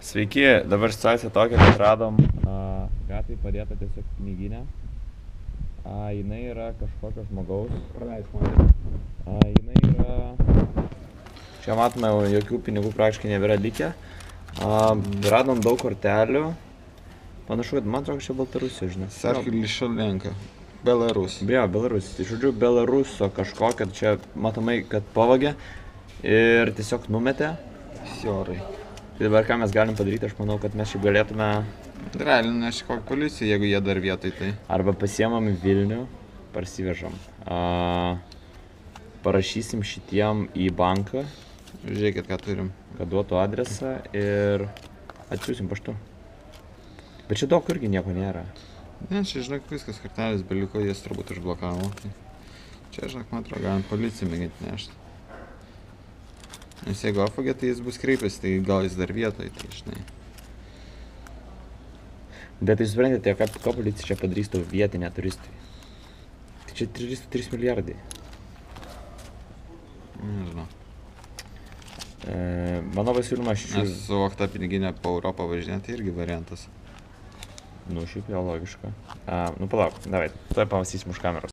Sveiki, dabar situacija tokia, kad radom gatvėje padėtą tiesiog knyginę. Jinai yra kažkokio žmogaus. Praleisk man. Jinai yra... Čia matome, jokių pinigų praktiškai nebėra likę. Radom daug kortelių. Panašu, kad man atrodo, čia Baltarusija, žinai. Serhij Lišalenka. Belarus. Belarus. Tai žodžiu, Belaruso kažkokia, čia matomai, kad pavogė ir tiesiog numetė. Siorai. Tai dabar ką mes galim padaryti, aš manau, kad mes čia galėtume... Realiai neši kokią policiją, jeigu jie dar vietoj tai. Arba pasiemam į Vilnių, parsivežam. Parašysim šitiem į banką. Žiūrėkit, ką turim. Kad duotų adresą ir atsiųsim paštu. Bet čia daug irgi nieko nėra. Ne, čia žinok viskas, kortelės beliko, jas turbūt užblokavo. Čia žinok, man atrodo, galim policiją mėginti nešti. Nes jeigu apvogė, tai jis bus kreipęs, tai gal jis dar vietoj, tai žinai. Bet tai suprantate, ką policija čia padarys tau vietinė turistai? Tai čia 3 milijardai. Nežinau. Mano pasiūlymas Nes suvokta piniginė po Europą važinėti irgi variantas. Nu, šiaip jau logiška. Nu, palauk, davai, tuoj pamastysim už kameros.